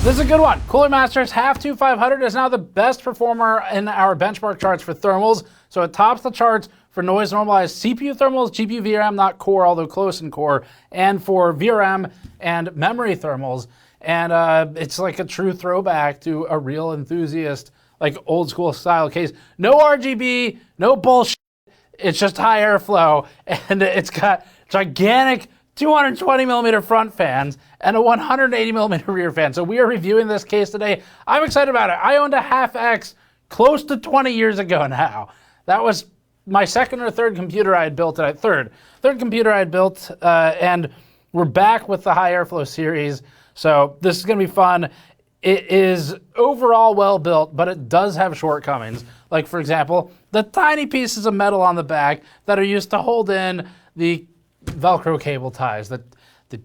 This is a good one. Cooler Master's HAF II 500 is now the best performer in our benchmark charts for thermals. So it tops the charts for noise-normalized CPU thermals, GPU VRM, not core, although close in core, and for VRM and memory thermals. And it's like a true throwback to a real enthusiast, like old school style case. No RGB, no bullshit. It's just high airflow, and it's got gigantic 220 millimeter front fans and a 180 millimeter rear fan. So we are reviewing this case today. I'm excited about it. I owned a HAF X close to 20 years ago now. That was my second or third computer I had built. Third computer I had built, and we're back with the high airflow series. So this is gonna be fun. It is overall well built, but it does have shortcomings. Like, for example, the tiny pieces of metal on the back that are used to hold in the Velcro cable ties that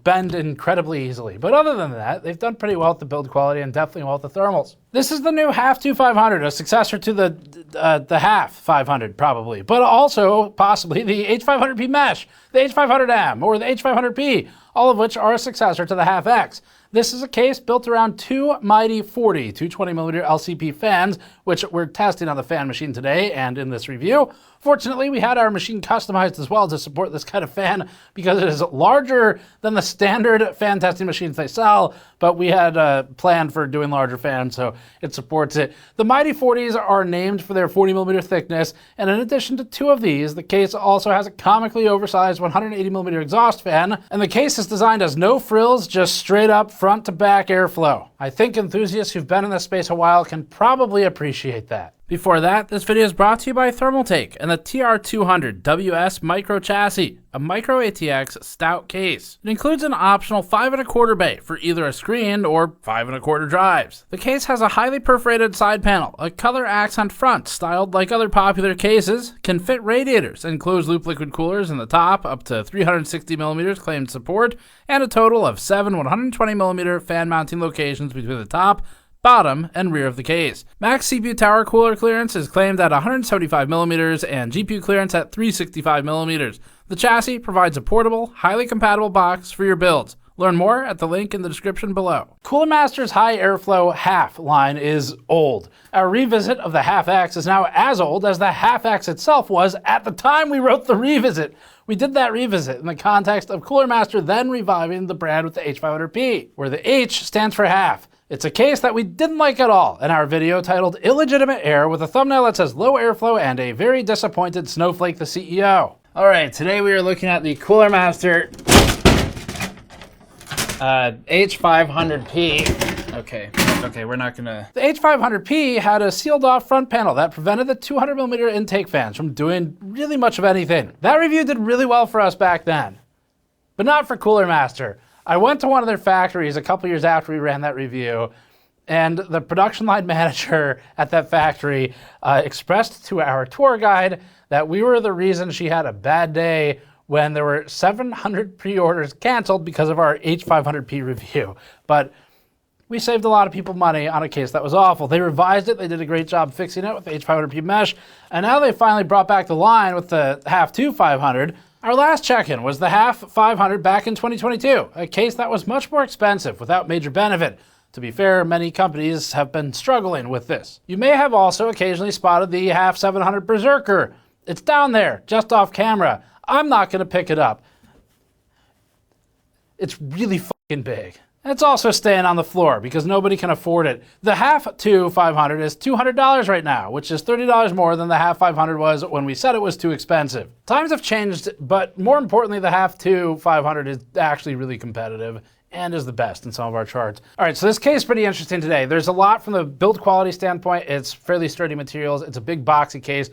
bend incredibly easily. But other than that, they've done pretty well with the build quality and definitely well with the thermals. This is the new HAF II 500, a successor to the HAF 500 probably, but also possibly the H500P Mesh, the H500M, or the H500P, all of which are a successor to the HAF X. This is a case built around two mighty 220mm LCP fans, which we're testing on the fan machine today and in this review. Fortunately, we had our machine customized as well to support this kind of fan because it is larger than the standard fan testing machines they sell, but we had planned for doing larger fans, so it supports it. The mighty 40s are named for their 40mm thickness, and in addition to two of these, the case also has a comically oversized 180mm exhaust fan, and the case is designed as no frills, just straight up front to back airflow. I think enthusiasts who've been in this space a while can probably appreciate that. Before that, this video is brought to you by Thermaltake and the TR200 WS Micro Chassis, a Micro ATX stout case. It includes an optional 5 1/4 bay for either a screen or 5 1/4 drives. The case has a highly perforated side panel, a color accent front styled like other popular cases, can fit radiators and closed loop liquid coolers in the top up to 360mm claimed support, and a total of 7 120mm fan mounting locations between the top, bottom, and rear of the case. Max CPU tower cooler clearance is claimed at 175mm and GPU clearance at 365mm. The chassis provides a portable, highly compatible box for your builds. Learn more at the link in the description below. Cooler Master's high airflow HAF line is old. Our revisit of the HAF X is now as old as the HAF X itself was at the time we wrote the revisit. We did that revisit in the context of Cooler Master then reviving the brand with the H500P, where the H stands for HAF. It's a case that we didn't like at all in our video titled Illegitimate Air, with a thumbnail that says low airflow and a very disappointed Snowflake the CEO. All right, today we are looking at the Cooler Master H500P. Okay, we're not gonna... The H500P had a sealed off front panel that prevented the 200mm intake fans from doing really much of anything. That review did really well for us back then, but not for Cooler Master. I went to one of their factories a couple years after we ran that review, and the production line manager at that factory expressed to our tour guide that we were the reason she had a bad day when there were 700 pre-orders canceled because of our H500P review. But we saved a lot of people money on a case that was awful. They revised it, they did a great job fixing it with the H500P Mesh, and now they finally brought back the line with the HAF II 500. Our last check-in was the HAF 500 back in 2022, a case that was much more expensive without major benefit. To be fair, many companies have been struggling with this. You may have also occasionally spotted the HAF 700 Berserker. It's down there, just off camera. I'm not gonna pick it up. It's really fucking big. It's also staying on the floor because nobody can afford it. The HAF II 500 is $200 right now, which is $30 more than the HAF 500 was when we said it was too expensive. Times have changed, but more importantly, the HAF II 500 is actually really competitive and is the best in some of our charts. All right, so this case is pretty interesting today. There's a lot from the build quality standpoint. It's fairly sturdy materials. It's a big boxy case.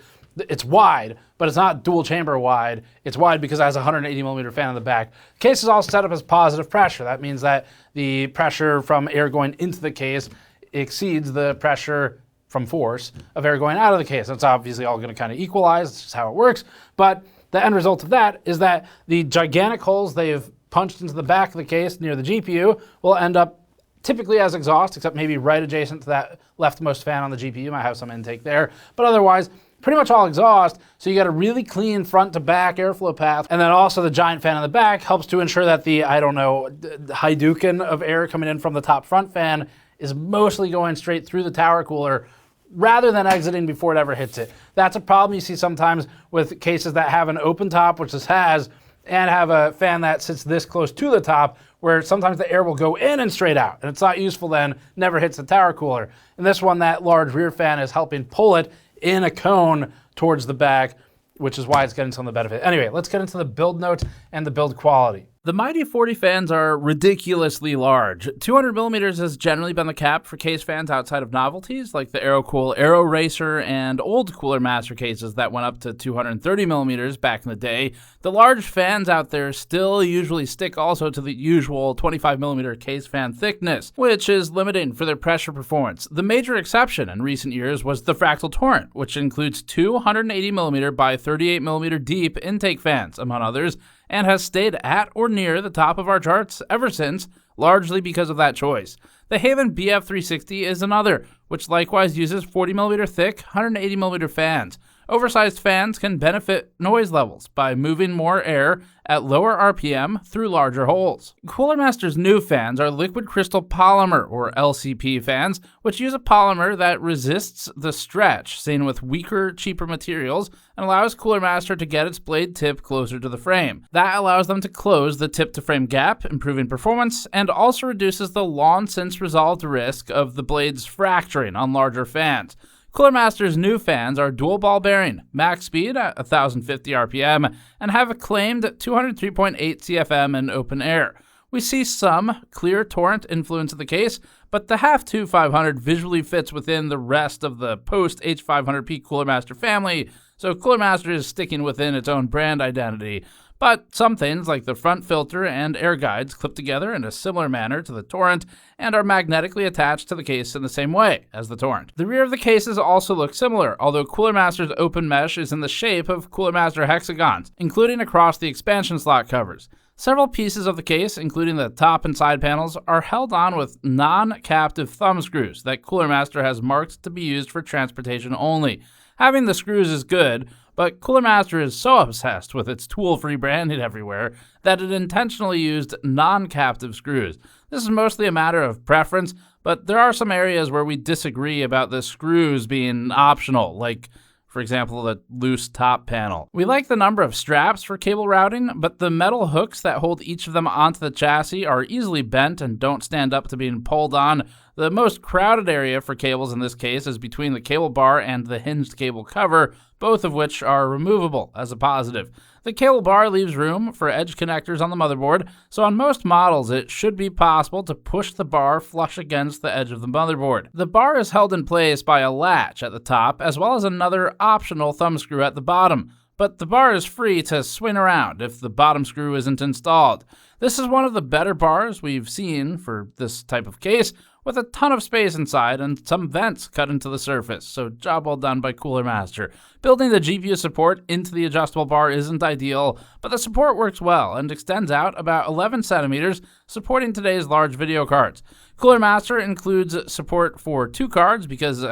It's wide, but it's not dual chamber wide. It's wide because it has a 180mm fan in the back. The case is all set up as positive pressure. That means that the pressure from air going into the case exceeds the pressure from force of air going out of the case. That's obviously all gonna kind of equalize. That's just how it works. But the end result of that is that the gigantic holes they've punched into the back of the case near the GPU will end up typically as exhaust, except maybe right adjacent to that leftmost fan on the GPU. Might have some intake there, but otherwise, pretty much all exhaust, so you got a really clean front to back airflow path. And then also the giant fan in the back helps to ensure that the, I don't know, Hadouken of air coming in from the top front fan is mostly going straight through the tower cooler rather than exiting before it ever hits it. That's a problem you see sometimes with cases that have an open top, which this has, and have a fan that sits this close to the top, where sometimes the air will go in and straight out, and it's not useful then, never hits the tower cooler. And this one, that large rear fan is helping pull it in a cone towards the back, which is why it's getting some of the benefit. Anyway, let's get into the build notes and the build quality. The Mighty 40 fans are ridiculously large. 200 millimeters has generally been the cap for case fans outside of novelties like the AeroCool Aero Racer and old Cooler Master cases that went up to 230 millimeters back in the day. The large fans out there still usually stick also to the usual 25 millimeter case fan thickness, which is limiting for their pressure performance. The major exception in recent years was the Fractal Torrent, which includes two 180 millimeter by 38 millimeter deep intake fans, among others, and has stayed at or near the top of our charts ever since, largely because of that choice. The Haven BF360 is another, which likewise uses 40mm thick, 180mm fans. Oversized fans can benefit noise levels by moving more air at lower RPM through larger holes. Cooler Master's new fans are liquid crystal polymer, or LCP fans, which use a polymer that resists the stretch, seen with weaker, cheaper materials, and allows Cooler Master to get its blade tip closer to the frame. That allows them to close the tip-to-frame gap, improving performance, and also reduces the long-since resolved risk of the blades fracturing on larger fans. Cooler Master's new fans are dual ball bearing, max speed at 1050 RPM, and have a claimed 203.8 CFM in open air. We see some clear torrent influence of the case, but the HAF II 500 visually fits within the rest of the post-H500P Cooler Master family, so Cooler Master is sticking within its own brand identity. But some things like the front filter and air guides clip together in a similar manner to the Torrent and are magnetically attached to the case in the same way as the Torrent. The rear of the cases also look similar, although Cooler Master's open mesh is in the shape of Cooler Master hexagons, including across the expansion slot covers. Several pieces of the case, including the top and side panels, are held on with non-captive thumb screws that Cooler Master has marked to be used for transportation only. Having the screws is good, but Cooler Master is so obsessed with its tool-free branding everywhere that it intentionally used non-captive screws. This is mostly a matter of preference, but there are some areas where we disagree about the screws being optional, like, for example, the loose top panel. We like the number of straps for cable routing, but the metal hooks that hold each of them onto the chassis are easily bent and don't stand up to being pulled on. The most crowded area for cables in this case is between the cable bar and the hinged cable cover, both of which are removable as a positive. The cable bar leaves room for edge connectors on the motherboard, so on most models it should be possible to push the bar flush against the edge of the motherboard. The bar is held in place by a latch at the top, as well as another optional thumb screw at the bottom, but the bar is free to swing around if the bottom screw isn't installed. This is one of the better bars we've seen for this type of case, with a ton of space inside and some vents cut into the surface, so job well done by Cooler Master. Building the GPU support into the adjustable bar isn't ideal, but the support works well and extends out about 11 centimeters, supporting today's large video cards. Cooler Master includes support for 2 cards because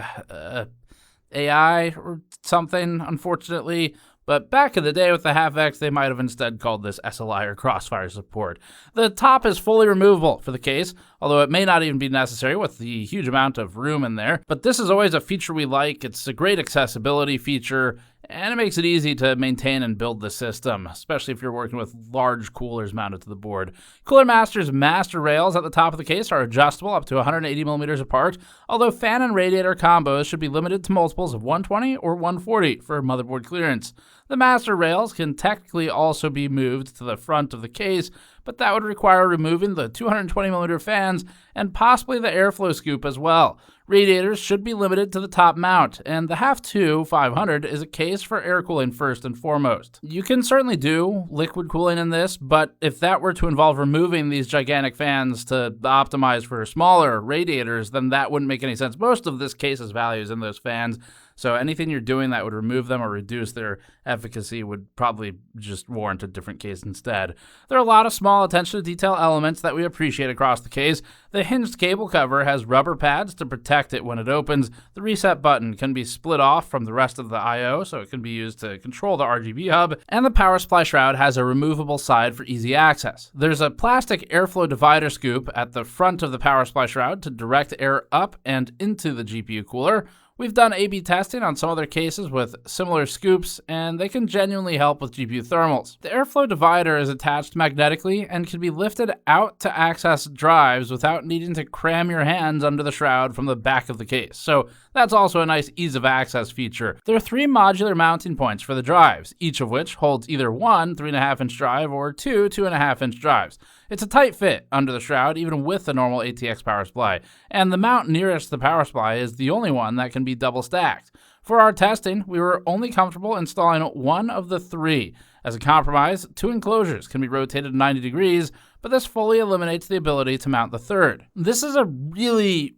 AI or something, unfortunately. But back in the day with the HAF X, they might have instead called this SLI or Crossfire support. The top is fully removable for the case, although it may not even be necessary with the huge amount of room in there. But this is always a feature we like. It's a great accessibility feature, and it makes it easy to maintain and build the system, especially if you're working with large coolers mounted to the board. Cooler Master's master rails at the top of the case are adjustable up to 180 millimeters apart, although fan and radiator combos should be limited to multiples of 120 or 140 for motherboard clearance. The master rails can technically also be moved to the front of the case, but that would require removing the 220mm fans and possibly the airflow scoop as well. Radiators should be limited to the top mount, and the HAF II 500 is a case for air cooling first and foremost. You can certainly do liquid cooling in this, but if that were to involve removing these gigantic fans to optimize for smaller radiators, then that wouldn't make any sense. Most of this case's values in those fans, So anything you're doing that would remove them or reduce their efficacy would probably just warrant a different case instead. There are a lot of small attention to detail elements that we appreciate across the case. The hinged cable cover has rubber pads to protect it when it opens. The reset button can be split off from the rest of the I/O, so it can be used to control the RGB hub. And the power supply shroud has a removable side for easy access. There's a plastic airflow divider scoop at the front of the power supply shroud to direct air up and into the GPU cooler. We've done A/B testing on some other cases with similar scoops, and they can genuinely help with GPU thermals. The airflow divider is attached magnetically and can be lifted out to access drives without needing to cram your hands under the shroud from the back of the case. So that's also a nice ease of access feature. There are 3 modular mounting points for the drives, each of which holds either one 3.5-inch drive or two 2.5-inch drives. It's a tight fit under the shroud, even with the normal ATX power supply, and the mount nearest the power supply is the only one that can be double stacked. For our testing, we were only comfortable installing one of the 3. As a compromise, 2 enclosures can be rotated 90 degrees, but this fully eliminates the ability to mount the 3rd. This is a really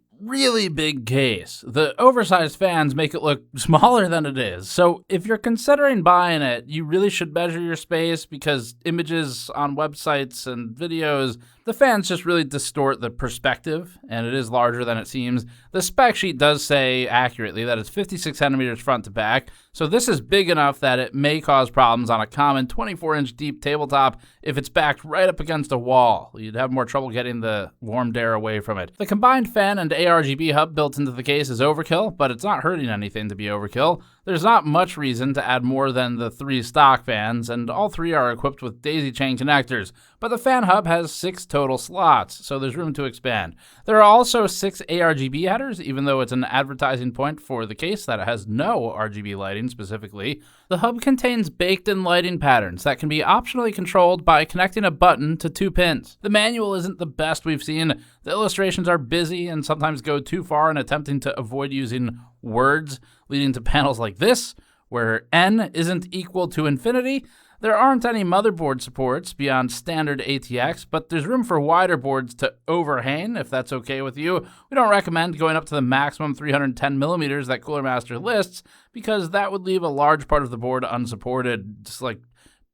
big case. The oversized fans make it look smaller than it is. So if you're considering buying it, you really should measure your space, because images on websites and videos, the fans just really distort the perspective, and it is larger than it seems. The spec sheet does say accurately that it's 56 centimeters front to back, so this is big enough that it may cause problems on a common 24-inch deep tabletop if it's backed right up against a wall. You'd have more trouble getting the warmed air away from it. The combined fan and ARGB hub built into the case is overkill, but it's not hurting anything to be overkill. There's not much reason to add more than the 3 stock fans, and all 3 are equipped with daisy chain connectors, but the fan hub has 6 total slots, so there's room to expand. There are also 6 ARGB headers, even though it's an advertising point for the case that it has no RGB lighting specifically. The hub contains baked-in lighting patterns that can be optionally controlled by connecting a button to 2 pins. The manual isn't the best we've seen. The illustrations are busy and sometimes go too far in attempting to avoid using words, leading to panels like this, where n isn't equal to infinity. There aren't any motherboard supports beyond standard ATX, but there's room for wider boards to overhang, if that's okay with you. We don't recommend going up to the maximum 310 millimeters that Cooler Master lists, because that would leave a large part of the board unsupported, just like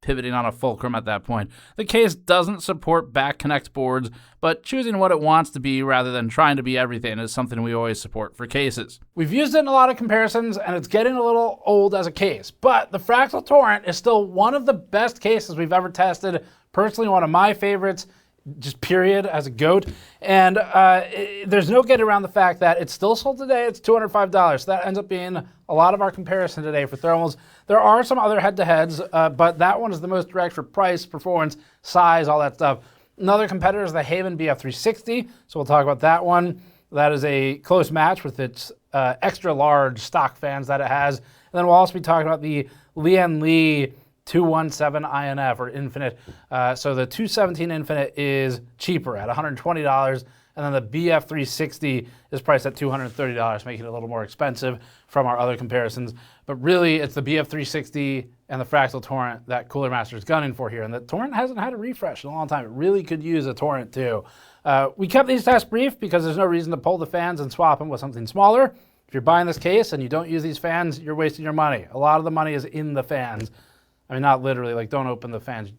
pivoting on a fulcrum at that point. The case doesn't support back connect boards, but choosing what it wants to be rather than trying to be everything is something we always support for cases. We've used it in a lot of comparisons, and it's getting a little old as a case, but the Fractal Torrent is still one of the best cases we've ever tested. Personally, one of my favorites, just period, as a GOAT. And there's no getting around the fact that it's still sold today. It's $205. So that ends up being a lot of our comparison today for thermals. There are some other head-to-heads, but that one is the most direct for price, performance, size, all that stuff. Another competitor is the Haven BF360, so we'll talk about that one. That is a close match with its extra large stock fans that it has. And then we'll also be talking about the Lian Li 217 INF, or Infinite. So the 217 Infinite is cheaper at $120, and then the BF360 is priced at $230, making it a little more expensive from our other comparisons. But really, it's the BF360 and the Fractal Torrent that Cooler Master is gunning for here. And the Torrent hasn't had a refresh in a long time. It really could use a Torrent too. We kept these tests brief because there's no reason to pull the fans and swap them with something smaller. If you're buying this case and you don't use these fans, you're wasting your money. A lot of the money is in the fans. I mean, not literally, like, don't open the fans.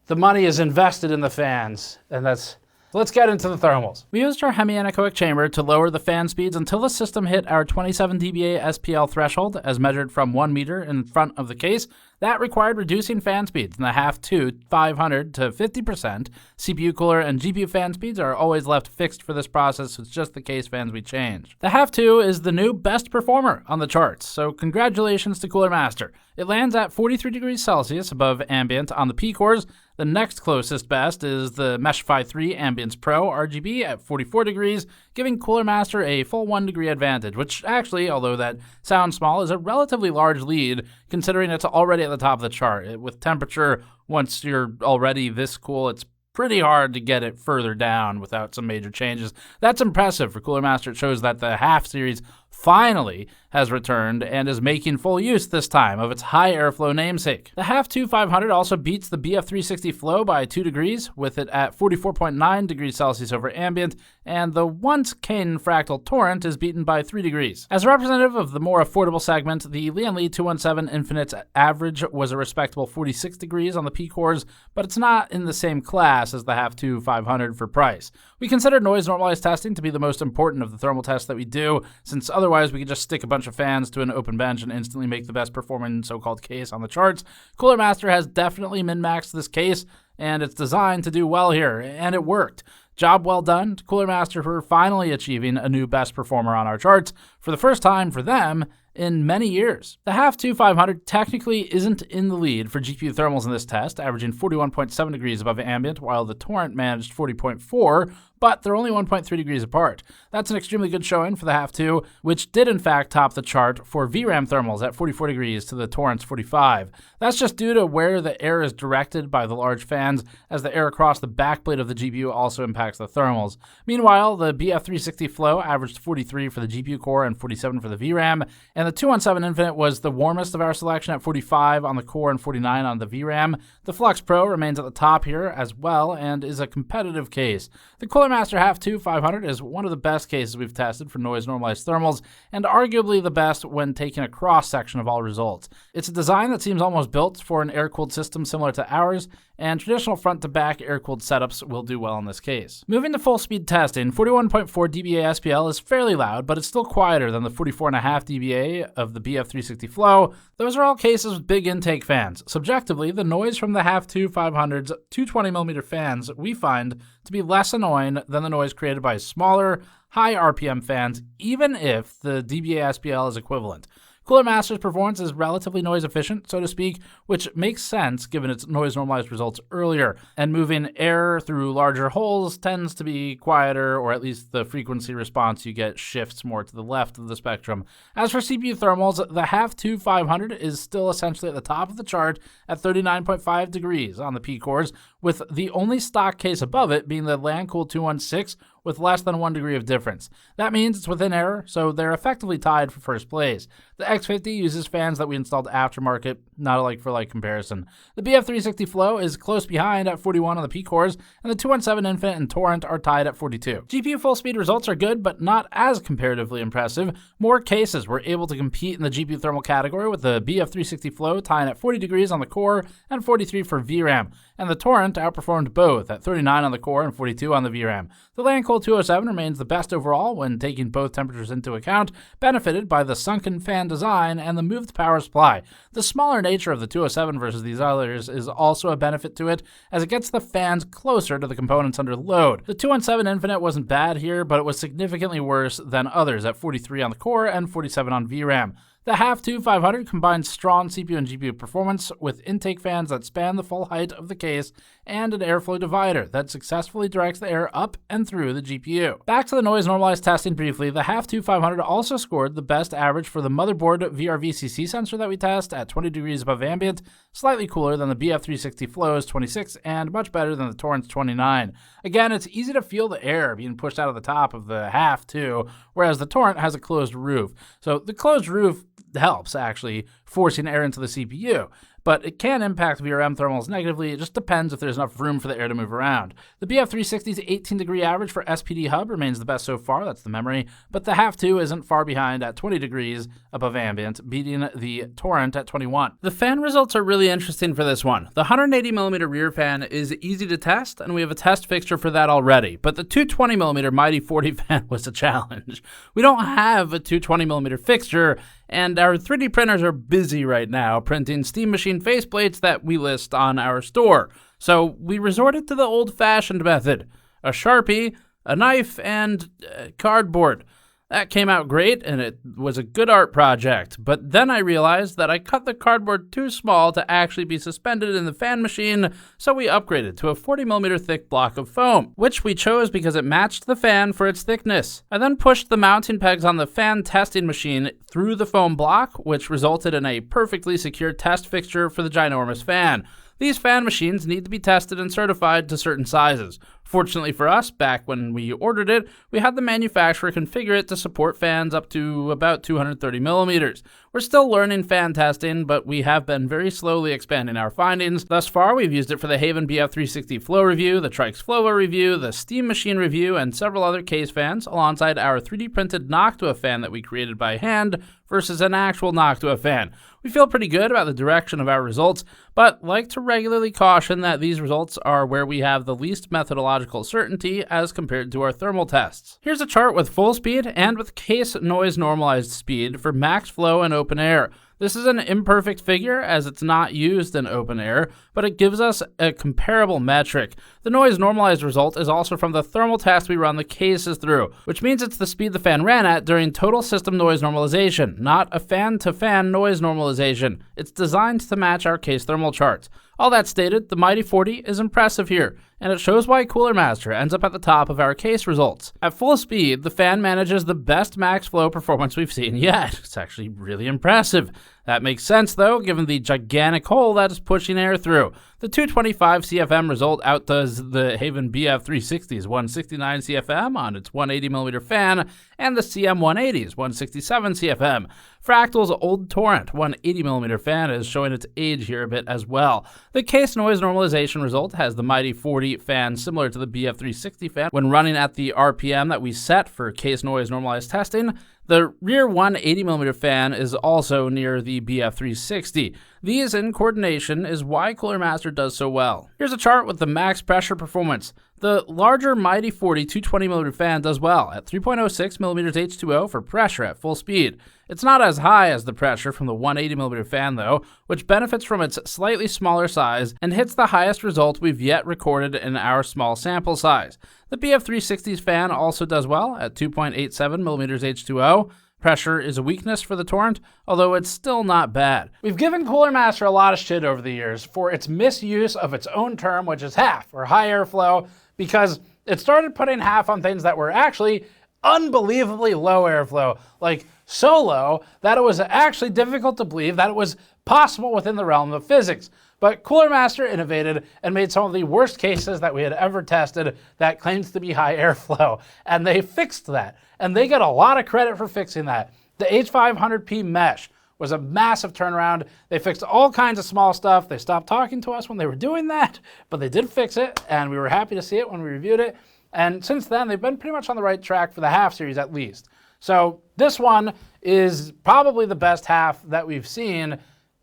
The money is invested in the fans, and that's... Let's get into the thermals. We used our hemi-anechoic chamber to lower the fan speeds until the system hit our 27 dBA SPL threshold, as measured from 1 meter in front of the case. That required reducing fan speeds in the HAF II 500 to 50%. CPU cooler and GPU fan speeds are always left fixed for this process, so it's just the case fans we change. The HAF II is the new best performer on the charts, so congratulations to Cooler Master. It lands at 43 degrees Celsius above ambient on the P cores. The next closest best is the Meshify 3 Ambience Pro RGB at 44 degrees, giving Cooler Master a full 1 degree advantage, which actually, although that sounds small, is a relatively large lead considering it's already at the top of the chart. With temperature, once you're already this cool, it's pretty hard to get it further down without some major changes. That's impressive for Cooler Master. It shows that the HAF series finally has returned and is making full use this time of its high airflow namesake. The HAF II 500 also beats the BF360 Flow by 2 degrees, with it at 44.9 degrees Celsius over ambient, and the once Kane Fractal Torrent is beaten by 3 degrees. As a representative of the more affordable segment, the Lian Li 217 Infinite's average was a respectable 46 degrees on the P cores, but it's not in the same class as the HAF II 500 for price. We consider noise-normalized testing to be the most important of the thermal tests that we do, since otherwise we could just stick a bunch of fans to an open bench and instantly make the best performing so-called case on the charts. Cooler Master has definitely min-maxed this case, and it's designed to do well here, and it worked. Job well done to Cooler Master for finally achieving a new best performer on our charts for the first time for them in many years. The HAF II 500 technically isn't in the lead for GPU thermals in this test, averaging 41.7 degrees above ambient, while the Torrent managed 40.4, but they're only 1.3 degrees apart. That's an extremely good showing for the HAF II, which did in fact top the chart for VRAM thermals at 44 degrees to the Torrent's 45. That's just due to where the air is directed by the large fans, as the air across the backplate of the GPU also impacts the thermals. Meanwhile, the BF360 Flow averaged 43 for the GPU core and 47 for the VRAM, and the 217 Infinite was the warmest of our selection at 45 on the core and 49 on the VRAM. The Flux Pro remains at the top here as well and is a competitive case. The Cooler Master HAF II 500 is one of the best cases we've tested for noise-normalized thermals, and arguably the best when taking a cross-section of all results. It's a design that seems almost built for an air-cooled system similar to ours, and traditional front-to-back air-cooled setups will do well in this case. Moving to full-speed testing, 41.4 dBA SPL is fairly loud, but it's still quieter than the 44.5 dBA of the BF360 Flow. Those are all cases with big intake fans. Subjectively, the noise from the HAF II 500's 220mm fans we find to be less annoying than the noise created by smaller, high RPM fans, even if the dBA SPL is equivalent. Cooler Master's performance is relatively noise efficient, so to speak, which makes sense given its noise-normalized results earlier, and moving air through larger holes tends to be quieter, or at least the frequency response you get shifts more to the left of the spectrum. As for CPU thermals, the HAF II 500 is still essentially at the top of the chart at 39.5 degrees on the P cores, with the only stock case above it being the Lancool 216 with less than 1 degree of difference. That means it's within error, so they're effectively tied for first place. The X50 uses fans that we installed aftermarket, not a like-for-like comparison. The BF360 Flow is close behind at 41 on the P cores, and the 217 Infinite and Torrent are tied at 42. GPU full-speed results are good, but not as comparatively impressive. More cases were able to compete in the GPU thermal category, with the BF360 Flow tying at 40 degrees on the core and 43 for VRAM, and the Torrent outperformed both at 39 on the core and 42 on the VRAM. The Lancool 207 remains the best overall when taking both temperatures into account, benefited by the sunken fan design and the moved power supply. The smaller nature of the 207 versus these others is also a benefit to it, as it gets the fans closer to the components under load. The 217 Infinite wasn't bad here, but it was significantly worse than others at 43 on the core and 47 on VRAM. The HAF II 500 combines strong CPU and GPU performance with intake fans that span the full height of the case and an airflow divider that successfully directs the air up and through the GPU. Back to the noise-normalized testing briefly, the HAF II 500 also scored the best average for the motherboard VRVCC sensor that we test at 20 degrees above ambient, slightly cooler than the BF360 Flow's 26 and much better than the Torrent's 29. Again, it's easy to feel the air being pushed out of the top of the HAF II, whereas the Torrent has a closed roof. So the closed roof helps actually forcing air into the CPU, but it can impact VRM thermals negatively. It just depends if there's enough room for the air to move around. The BF360's 18 degree average for SPD hub remains the best so far, that's the memory, but the HAF II isn't far behind at 20 degrees above ambient, beating the Torrent at 21. The fan results are really interesting for this one. The 180mm rear fan is easy to test, and we have a test fixture for that already, but the 220mm Mighty 40 fan was a challenge. We don't have a 220mm fixture, and our 3D printers are busy right now printing steam machine faceplates that we list on our store. So we resorted to the old-fashioned method: a Sharpie, a knife, and cardboard. That came out great, and it was a good art project, but then I realized that I cut the cardboard too small to actually be suspended in the fan machine, so we upgraded to a 40mm thick block of foam, which we chose because it matched the fan for its thickness. I then pushed the mounting pegs on the fan testing machine through the foam block, which resulted in a perfectly secure test fixture for the ginormous fan. These fan machines need to be tested and certified to certain sizes. Fortunately for us, back when we ordered it, we had the manufacturer configure it to support fans up to about 230 millimeters. We're still learning fan testing, but we have been very slowly expanding our findings. Thus far, we've used it for the Haven BF360 flow review, the Trikes Flow review, the Steam Machine review, and several other case fans, alongside our 3D printed Noctua fan that we created by hand versus an actual Noctua fan. We feel pretty good about the direction of our results, but like to regularly caution that these results are where we have the least methodological certainty as compared to our thermal tests. Here's a chart with full speed and with case noise normalized speed for max flow and open air. This is an imperfect figure as it's not used in open air, but it gives us a comparable metric. The noise normalized result is also from the thermal test we run the cases through, which means it's the speed the fan ran at during total system noise normalization, not a fan-to-fan noise normalization. It's designed to match our case thermal charts. All that stated, the Mighty 40 is impressive here, and it shows why Cooler Master ends up at the top of our case results. At full speed, the fan manages the best max flow performance we've seen yet. It's actually really impressive. That makes sense though, given the gigantic hole that is pushing air through. The 225 CFM result outdoes the Haven BF360's 169 CFM on its 180mm fan, and the CM180's 167 CFM. Fractal's old Torrent 180mm fan is showing its age here a bit as well. The case noise normalization result has the Mighty 40 fan similar to the BF360 fan when running at the RPM that we set for case noise normalized testing. The rear 180mm fan is also near the BF360. These in coordination is why Cooler Master does so well. Here's a chart with the max pressure performance. The larger Mighty 40 220mm fan does well at 3.06mm H2O for pressure at full speed. It's not as high as the pressure from the 180mm fan though, which benefits from its slightly smaller size and hits the highest result we've yet recorded in our small sample size. The BF360's fan also does well at 2.87mm H2O. Pressure is a weakness for the Torrent, although it's still not bad. We've given Cooler Master a lot of shit over the years for its misuse of its own term, which is HAF, or high airflow, because it started putting HAF on things that were actually unbelievably low airflow, like so low that it was actually difficult to believe that it was possible within the realm of physics. But Cooler Master innovated and made some of the worst cases that we had ever tested that claims to be high airflow, and they fixed that. And they get a lot of credit for fixing that. The H500P mesh was a massive turnaround. They fixed all kinds of small stuff. They stopped talking to us when they were doing that, but they did fix it, and we were happy to see it when we reviewed it. And since then, they've been pretty much on the right track for the HAF series at least. So this one is probably the best HAF that we've seen,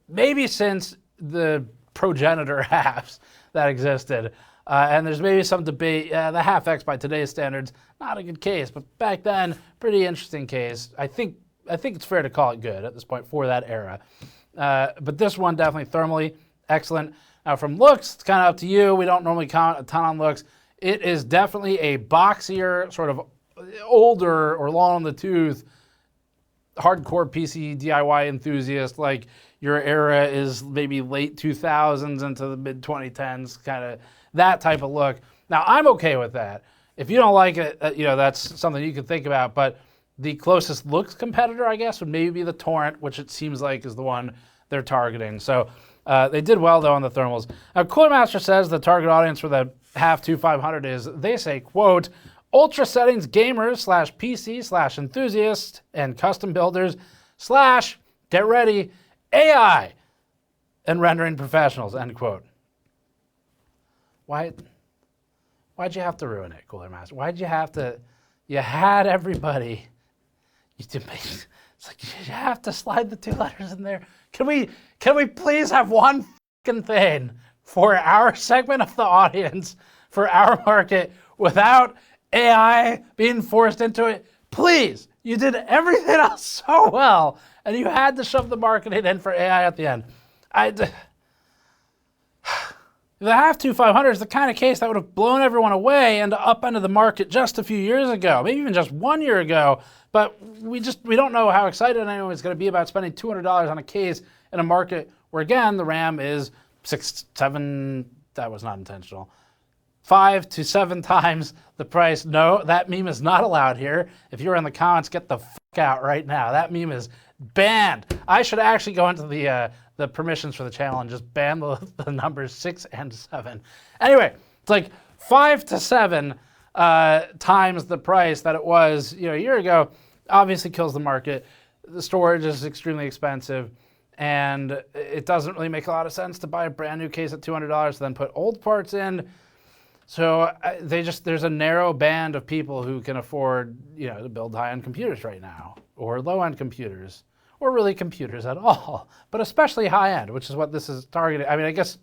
maybe since the progenitor HAFs that existed. And there's maybe some debate, the HAF X by today's standards, not a good case, but back then, pretty interesting case. I think it's fair to call it good at this point for that era. But this one definitely thermally excellent. Now from looks, it's kind of up to you. We don't normally count a ton on looks. It is definitely a boxier, sort of older or long on the tooth, hardcore PC DIY enthusiast. Like your era is maybe late 2000s into the mid 2010s, kind of that type of look. Now I'm okay with that. If you don't like it, that's something you can think about. But the closest looks competitor, I guess, would maybe be the Torrent, which it seems like is the one they're targeting. So they did well though on the thermals. Now Cooler Master says the target audience for the HAF II 500 is, they say, quote, ultra settings gamers / PC / enthusiasts and custom builders / get ready, AI and rendering professionals, end quote. Why'd you have to ruin it, Cooler Master? Why'd you have to, you had everybody, it's like you have to slide the 2 letters in there. Can we please have one fucking thing for our segment of the audience, for our market, without AI being forced into it? Please, you did everything else so well, and you had to shove the marketing in for AI at the end. The HAF II 500 is the kind of case that would have blown everyone away and up into the market just a few years ago, maybe even just 1 year ago. But we don't know how excited anyone's going to be about spending $200 on a case in a market where, again, the RAM is 6, 7, that was not intentional, 5 to 7 times the price. No, that meme is not allowed here. If you're in the comments, get the fuck out right now. That meme is banned. I should actually go into the permissions for the channel and just ban the numbers 6 and 7. Anyway, it's like 5 to 7 times the price that it was a year ago. Obviously kills the market. The storage is extremely expensive, and it doesn't really make a lot of sense to buy a brand new case at $200 then put old parts in. So there's a narrow band of people who can afford to build high-end computers right now, or low-end computers, or really computers at all, but especially high-end, which is what this is targeted. I mean, I guess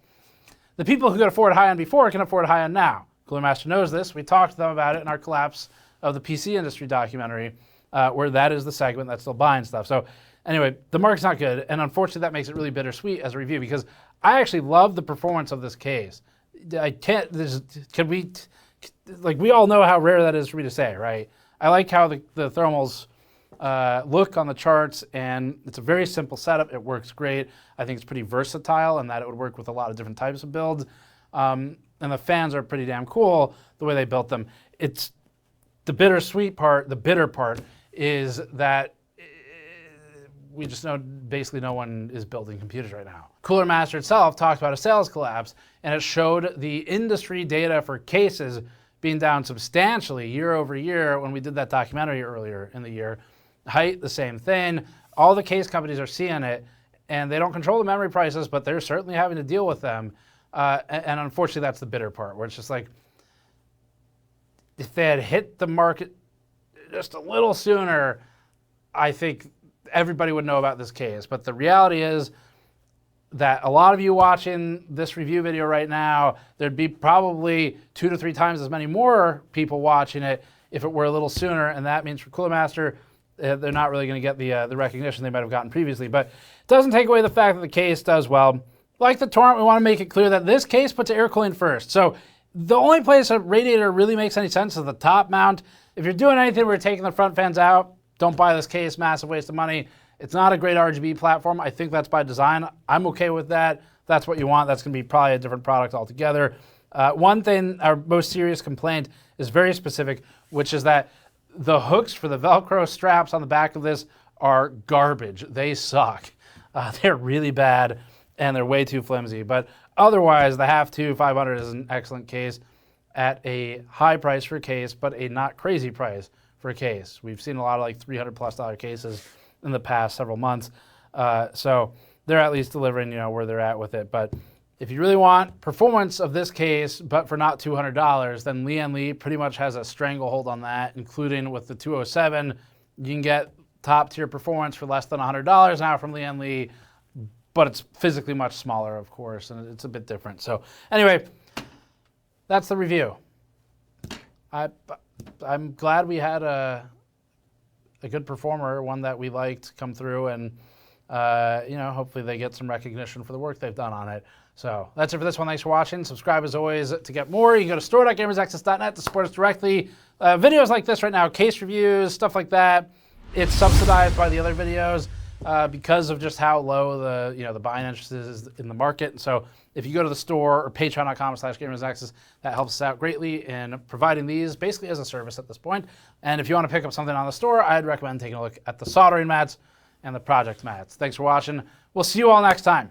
the people who could afford high-end before can afford high-end now. Cooler Master knows this. We talked to them about it in our Collapse of the PC Industry documentary, where that is the segment that's still buying stuff. So anyway, the market's not good, and unfortunately that makes it really bittersweet as a review, because I actually love the performance of this case. We all know how rare that is for me to say, right? I like how the thermals look on the charts, and it's a very simple setup. It works great. I think it's pretty versatile in that it would work with a lot of different types of builds. And the fans are pretty damn cool the way they built them. It's the bittersweet part, the bitter part, is that we just know basically no one is building computers right now. Cooler Master itself talked about a sales collapse, and it showed the industry data for cases being down substantially year over year when we did that documentary earlier in the year. Height, the same thing. All the case companies are seeing it, and they don't control the memory prices, but they're certainly having to deal with them. And unfortunately, that's the bitter part, where it's just like, if they had hit the market just a little sooner, I think everybody would know about this case. But the reality is that a lot of you watching this review video right now, there'd be probably 2 to 3 times as many more people watching it if it were a little sooner. And that means for Cooler Master, they're not really going to get the recognition they might have gotten previously. But it doesn't take away the fact that the case does well. Like the Torrent, we want to make it clear that this case puts air cooling first. So the only place a radiator really makes any sense is the top mount. If you're doing anything where you're taking the front fans out, don't buy this case, massive waste of money. It's not a great RGB platform. I think that's by design. I'm okay with that. If that's what you want, that's going to be probably a different product altogether. One thing, our most serious complaint is very specific, which is that the hooks for the Velcro straps on the back of this are garbage. They suck. They're really bad, and they're way too flimsy. But otherwise, the HAF II 500 is an excellent case at a high price for a case, but a not crazy price for a case. We've seen a lot of like $300+ cases in the past several months. So they're at least delivering, where they're at with it. But if you really want performance of this case, but for not $200, then Lee pretty much has a stranglehold on that, including with the 207. You can get top tier performance for less than $100 now from Lee, but it's physically much smaller, of course, and it's a bit different. So anyway, that's the review. I'm glad we had a good performer, one that we liked, come through, and hopefully they get some recognition for the work they've done on it. So that's it for this one. Thanks for watching. Subscribe as always to get more. You can go to store.gamersaccess.net to support us directly. Videos like this right now, case reviews, stuff like that, it's subsidized by the other videos because of just how low the buying interest is in the market. And so if you go to the store or patreon.com/gamersaccess, that helps us out greatly in providing these basically as a service at this point. And if you want to pick up something on the store, I'd recommend taking a look at the soldering mats and the project mats. Thanks for watching. We'll see you all next time.